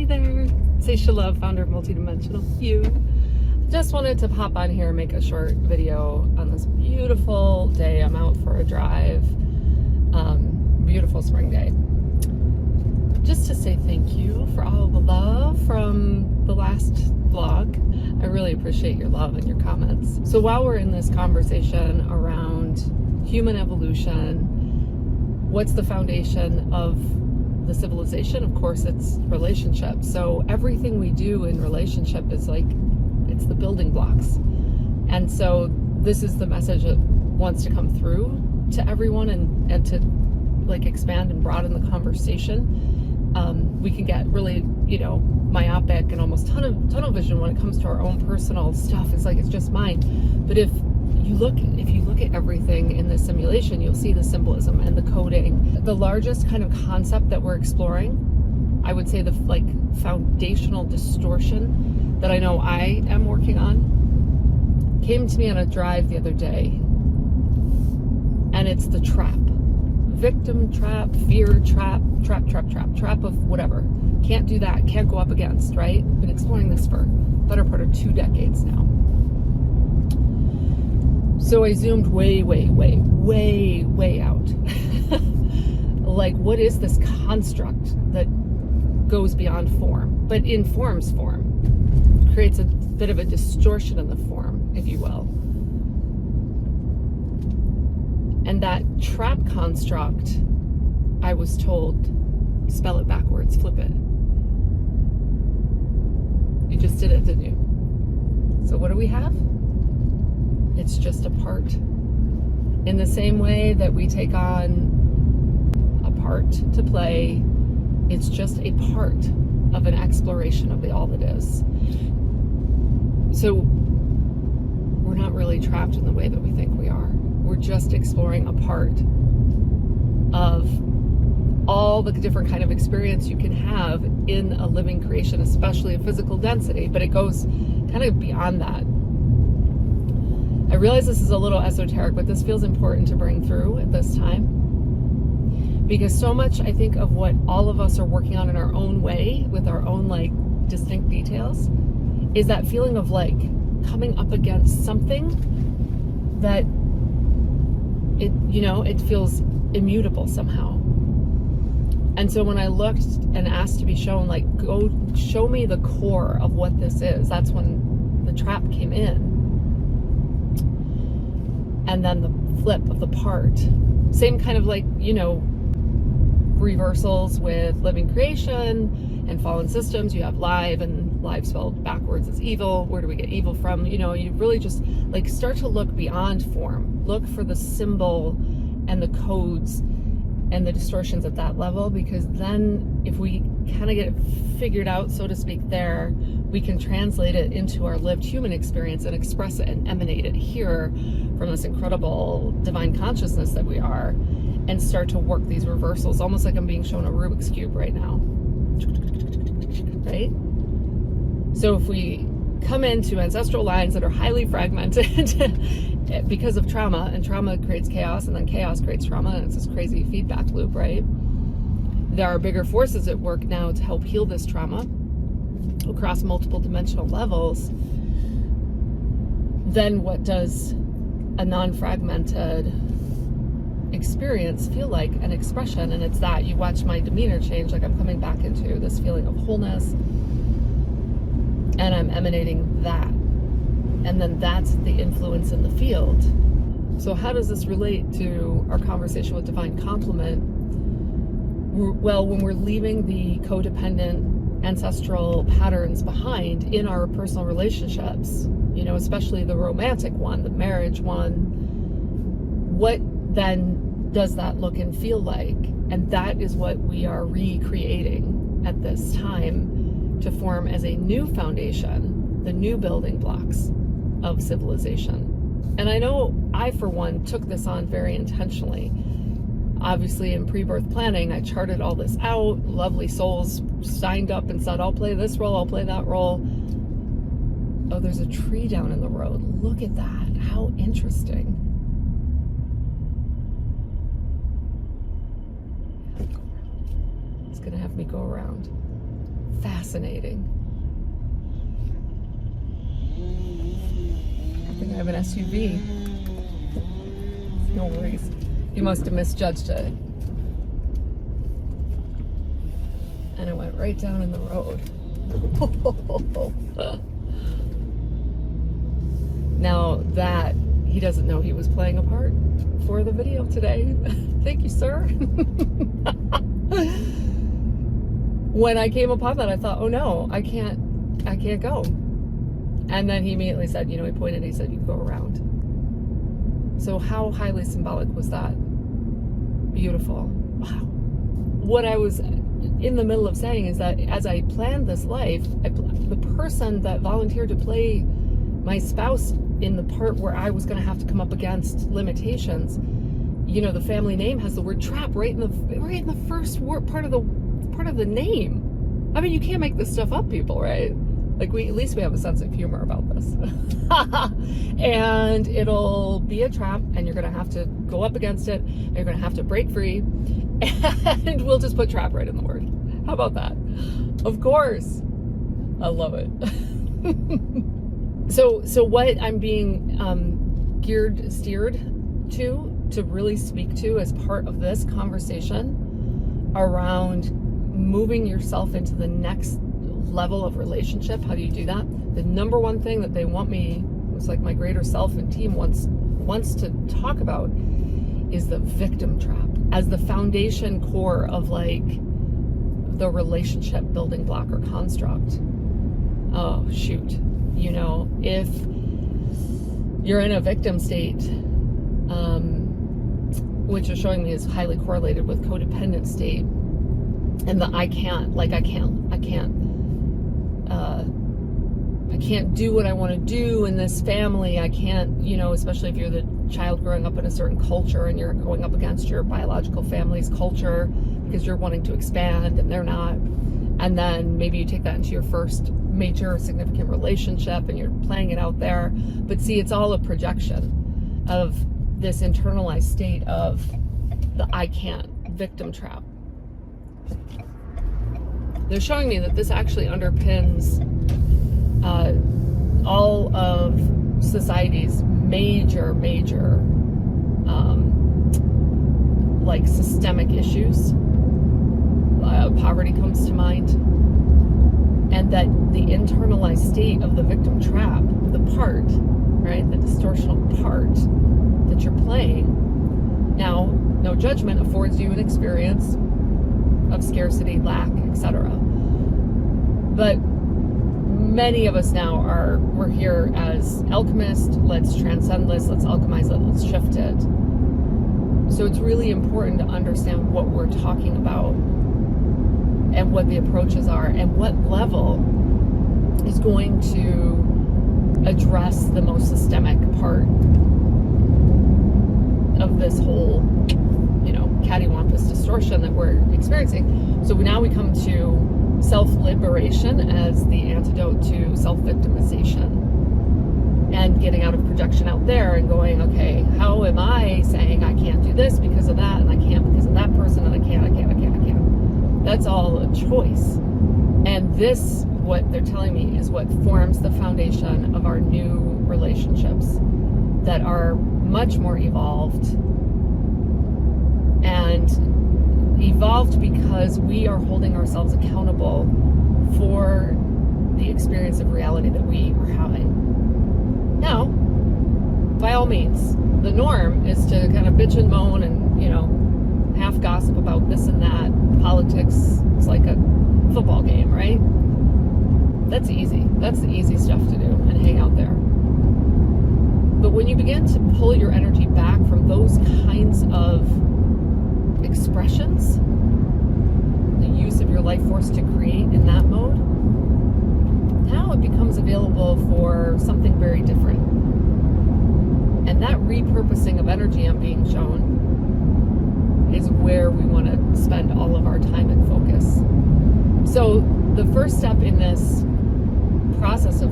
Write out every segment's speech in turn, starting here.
Hi there, Seisha Love, founder of Multidimensional You. Just wanted to pop on here and make a short video on this beautiful day. I'm out for a drive, beautiful spring day. Just to say thank you for all the love from the last vlog. I really appreciate your love and your comments. So while we're in this conversation around human evolution, what's the foundation of the civilization? Of course, it's relationships. So everything we do in relationship is like, it's the building blocks. And so this is the message that wants to come through to everyone and to like expand and broaden the conversation. We can get really, myopic and almost tunnel vision when it comes to our own personal stuff. It's like, it's just mine. But if you look at everything in this simulation, you'll see the symbolism and the coding. The largest kind of concept that we're exploring, I would say the foundational distortion that I know I am working on, came to me on a drive the other day. And it's the trap. Victim trap, fear trap, trap of whatever. Can't do that, can't go up against, right? Been exploring this for better part of 2 decades now. So I zoomed way out. Like, what is this construct that goes beyond form, but informs form? Creates a bit of a distortion in the form, if you will. And that trap construct, I was told, spell it backwards, flip it. You just did it, didn't you? So what do we have? It's just a part. In the same way that we take on a part to play, it's just a part of an exploration of the all that is. So we're not really trapped in the way that we think we are. We're just exploring a part of all the different kind of experience you can have in a living creation, especially a physical density, but it goes kind of beyond that. I realize this is a little esoteric, but this feels important to bring through at this time. Because so much, I think, of what all of us are working on in our own way, with our own distinct details, is that feeling of coming up against something that it feels immutable somehow. And so when I looked and asked to be shown, go show me the core of what this is, that's when the trap came in. And then the flip of the part. Same kind of reversals with living creation and fallen systems. You have live, and live spelled backwards is evil. Where do we get evil from? You really just start to look beyond form. Look for the symbol and the codes and the distortions at that level, because then if we kind of get it figured out, so to speak, there, we can translate it into our lived human experience and express it and emanate it here from this incredible divine consciousness that we are, and start to work these reversals, almost like I'm being shown a Rubik's Cube right now. Right? So if we come into ancestral lines that are highly fragmented because of trauma, and trauma creates chaos, and then chaos creates trauma, and it's this crazy feedback loop, right? There are bigger forces at work now to help heal this trauma across multiple dimensional levels. Then what does a non-fragmented experience feel like? An expression. And it's that you watch my demeanor change, I'm coming back into this feeling of wholeness, and I'm emanating that. And then that's the influence in the field. So how does this relate to our conversation with divine complement? Well, when we're leaving the codependent ancestral patterns behind in our personal relationships, especially the romantic one, the marriage one, what then does that look and feel like? And that is what we are recreating at this time to form as a new foundation, the new building blocks of civilization. And I know I, for one, took this on very intentionally. Obviously, in pre-birth planning, I charted all this out. Lovely souls signed up and said, I'll play this role, I'll play that role. Oh, there's a tree down in the road. Look at that. How interesting. It's gonna have me go around. fascinating. I think I have an SUV. No worries. You must have misjudged it. And it went right down in the road. Now that he doesn't know he was playing a part for the video today. Thank you, sir. When I came upon that, I thought, oh no, I can't go. And then he immediately said, he pointed, he said, you go around. So how highly symbolic was that? Beautiful. Wow. What I was in the middle of saying is that as I planned this life, the person that volunteered to play my spouse in the part where I was going to have to come up against limitations, the family name has the word trap right in the first word, part of the name. I mean, you can't make this stuff up, people, right? Like at least we have a sense of humor about this. And it'll be a trap, and you're going to have to go up against it, and you're going to have to break free, and we'll just put trap right in the word. How about that? Of course. I love it. So what I'm being steered to really speak to as part of this conversation around moving yourself into the next level of relationship. How do you do that? The number one thing that they want me, it's like my greater self and team wants to talk about, is the victim trap as the foundation core of like the relationship building block or construct. Oh shoot, if you're in a victim state, which is showing me is highly correlated with codependent state, and the I can't do what I want to do in this family. I can't, especially if you're the child growing up in a certain culture and you're going up against your biological family's culture because you're wanting to expand and they're not. And then maybe you take that into your first major significant relationship and you're playing it out there. But see, it's all a projection of this internalized state of the I can't victim trap. They're showing me that this actually underpins all of society's major like systemic issues. Poverty comes to mind, and that the internalized state of the victim trap, the part, right, the distortional part that you're playing. Now, no judgment, affords you an experience of scarcity, lack, etc. But many of us now we're here as alchemists. Let's transcend this, let's alchemize it, let's shift it. So it's really important to understand what we're talking about and what the approaches are and what level is going to address the most systemic part of this whole, cattywampus distortion that we're experiencing. So now we come to self-liberation as the antidote to self-victimization and getting out of projection out there and going, okay, how am I saying I can't do this because of that, and I can't because of that person, and I can't. That's all a choice. And this, what they're telling me, is what forms the foundation of our new relationships that are much more evolved. And evolved because we are holding ourselves accountable for the experience of reality that we are having. Now, by all means, the norm is to kind of bitch and moan and, half gossip about this and that. Politics, it's like a football game, right? That's easy. That's the easy stuff to do and hang out there. But when you begin to pull your energy back from those kinds of expressions, the use of your life force to create in that mode, now it becomes available for something very different. And that repurposing of energy I'm being shown is where we want to spend all of our time and focus. So the first step in this process of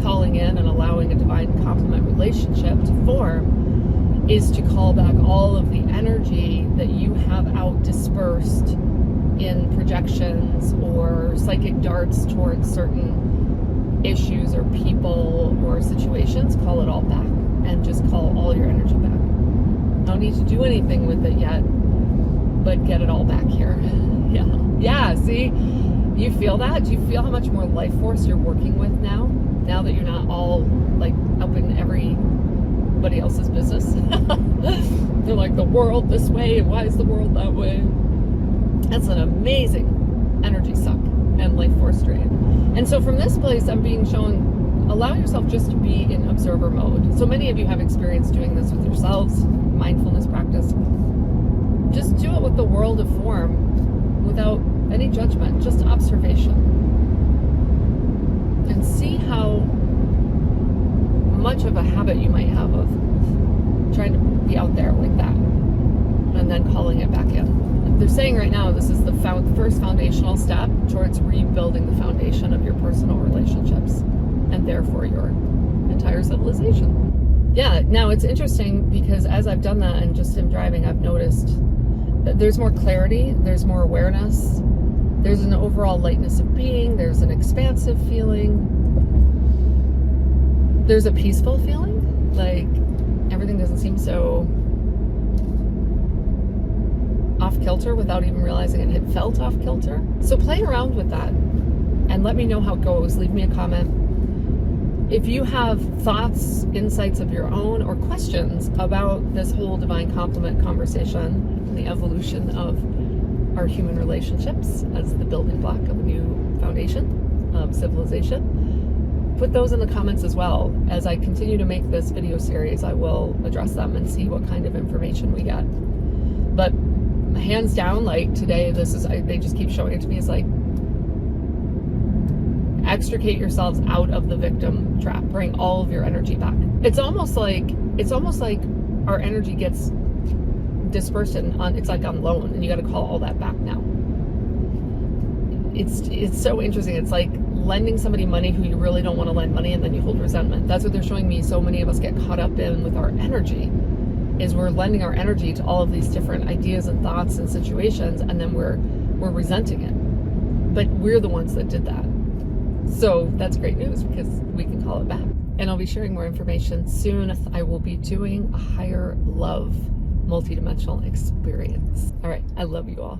calling in and allowing a divine complement relationship to form is to call back all of the energy that you have out dispersed in projections or psychic darts towards certain issues or people or situations, call it all back and just call all your energy back. No need to do anything with it yet, but get it all back here. Yeah, see, you feel that? Do you feel how much more life force you're working with now that you're not all like up in everybody else's business? They're like, the world this way, and why is the world that way? That's an amazing energy suck and life force drain. And so from this place, I'm being shown, allow yourself just to be in observer mode. So many of you have experience doing this with yourselves, mindfulness practice. Just do it with the world of form without any judgment, just observation. And see how much of a habit you might have of trying to be out there like that and then calling it back in. They're saying right now this is the first foundational step towards rebuilding the foundation of your personal relationships and therefore your entire civilization. Yeah, now it's interesting because as I've done that and just in driving, I've noticed that there's more clarity, there's more awareness, there's an overall lightness of being, there's an expansive feeling, there's a peaceful feeling, like everything doesn't seem so off kilter without even realizing it had felt off kilter. So play around with that and let me know how it goes. Leave me a comment. If you have thoughts, insights of your own, or questions about this whole divine complement conversation, the evolution of our human relationships as the building block of a new foundation of civilization, put those in the comments as well. As I continue to make this video series, I will address them and see what kind of information we get. But hands down, like today, they just keep showing it to me as like, extricate yourselves out of the victim trap. Bring all of your energy back. It's almost like our energy gets dispersed it's like on loan, and you got to call all that back now. It's so interesting. It's like lending somebody money who you really don't want to lend money, and then you hold resentment. That's what they're showing me. So many of us get caught up in with our energy. Is we're lending our energy to all of these different ideas and thoughts and situations, and then we're resenting it. But we're the ones that did that. So that's great news because we can call it back. And I'll be sharing more information soon. I will be doing a higher love multidimensional experience. All right, I love you all.